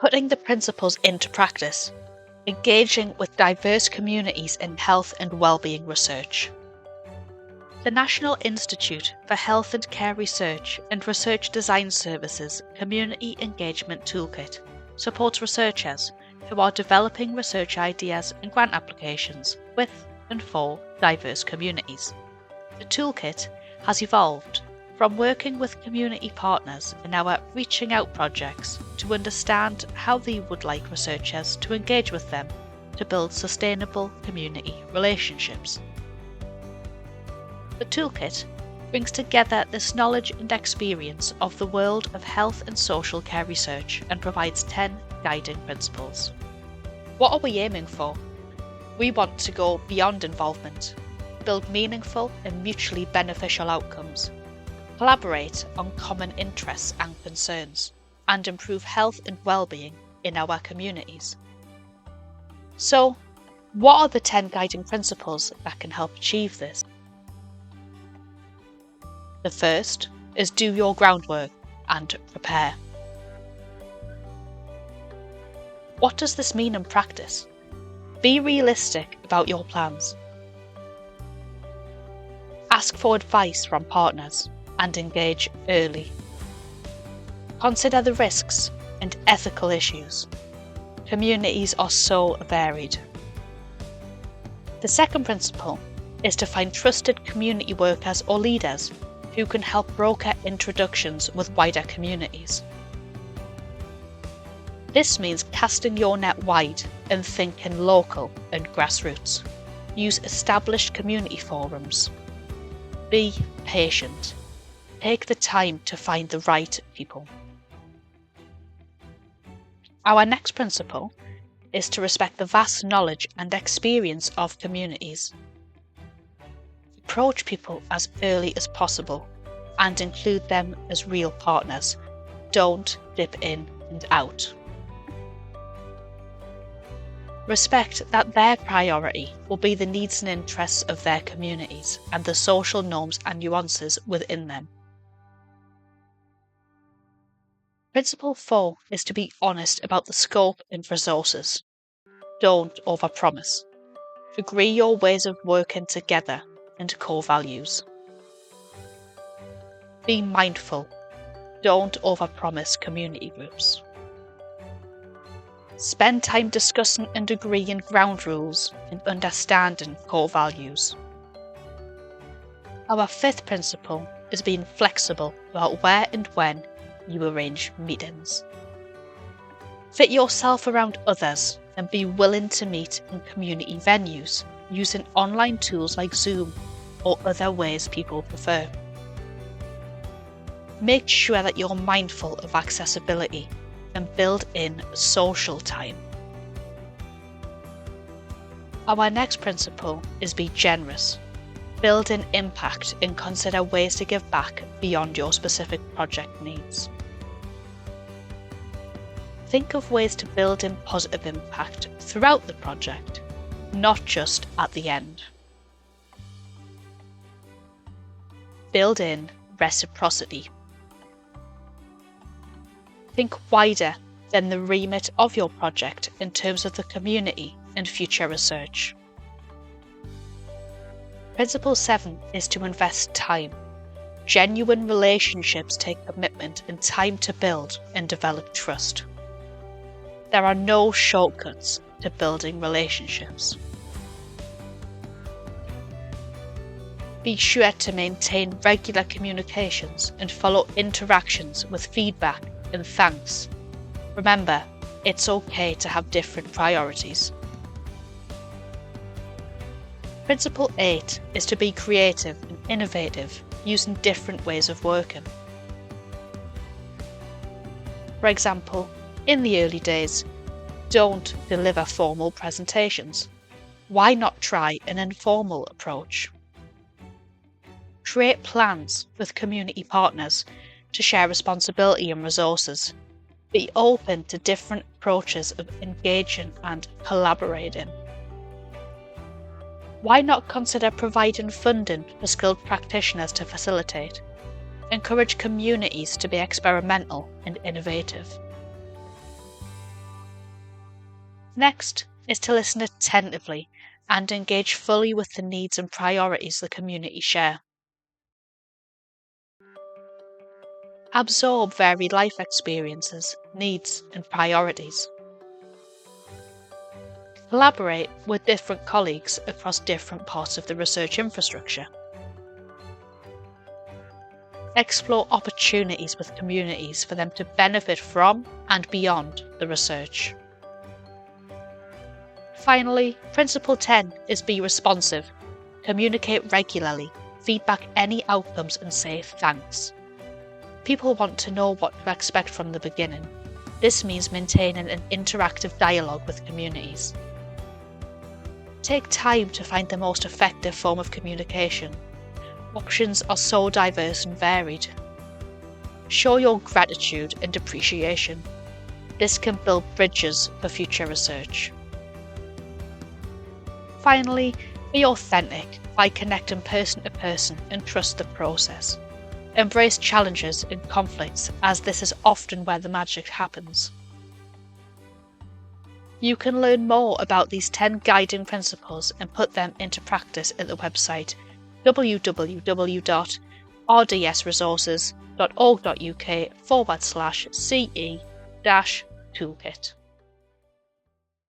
putting the principles into practice, engaging with diverse communities in health and well-being research. The National Institute for Health and Care Research and Research Design Services Community Engagement Toolkit supports researchers who are developing research ideas and grant applications with and for diverse communities. The toolkit has evolved from working with community partners in our Reaching Out projects to understand how they would like researchers to engage with them to build sustainable community relationships. The toolkit brings together this knowledge and experience of the world of health and social care research and provides 10 guiding principles. What are we aiming for? We want to go beyond involvement, build meaningful and mutually beneficial outcomes, collaborate on common interests and concerns, and improve health and well-being in our communities. So, what are the 10 guiding principles that can help achieve this? The first is do your groundwork and prepare. What does this mean in practice? Be realistic about your plans. Ask for advice from partners and engage early. Consider the risks and ethical issues. Communities are so varied. The second principle is to find trusted community workers or leaders who can help broker introductions with wider communities. This means casting your net wide and thinking local and grassroots. Use established community forums. Be patient. Take the time to find the right people. Our next principle is to respect the vast knowledge and experience of communities. Approach people as early as possible and include them as real partners. Don't dip in and out. Respect that their priority will be the needs and interests of their communities and the social norms and nuances within them. Principle 4 is to be honest about the scope and resources. Don't overpromise. Agree your ways of working together and core values. Be mindful. Don't overpromise community groups. Spend time discussing and agreeing ground rules and understanding core values. Our fifth principle is being flexible about where and when you arrange meetings. Fit yourself around others and be willing to meet in community venues using online tools like Zoom or other ways people prefer. Make sure that you're mindful of accessibility and build in social time. Our next principle is be generous. Build in impact and consider ways to give back beyond your specific project needs. Think of ways to build in positive impact throughout the project, not just at the end. Build in reciprocity. Think wider than the remit of your project in terms of the community and future research. Principle 7 is to invest time. Genuine relationships take commitment and time to build and develop trust. There are no shortcuts to building relationships. Be sure to maintain regular communications and follow interactions with feedback and thanks. Remember, it's okay to have different priorities. Principle 8 is to be creative and innovative, using different ways of working. For example, in the early days, don't deliver formal presentations. Why not try an informal approach? Create plans with community partners to share responsibility and resources. Be open to different approaches of engaging and collaborating. Why not consider providing funding for skilled practitioners to facilitate? Encourage communities to be experimental and innovative. Next is to listen attentively and engage fully with the needs and priorities the community share. Absorb varied life experiences, needs, and priorities. Collaborate with different colleagues across different parts of the research infrastructure. Explore opportunities with communities for them to benefit from and beyond the research. Finally, Principle 10 is be responsive. Communicate regularly, feedback any outcomes and say thanks. People want to know what to expect from the beginning. This means maintaining an interactive dialogue with communities. Take time to find the most effective form of communication. Options are so diverse and varied. Show your gratitude and appreciation. This can build bridges for future research. Finally, be authentic by connecting person to person and trust the process. Embrace challenges and conflicts, as this is often where the magic happens. You can learn more about these 10 guiding principles and put them into practice at the website www.rdsresources.org.uk/CE-toolkit.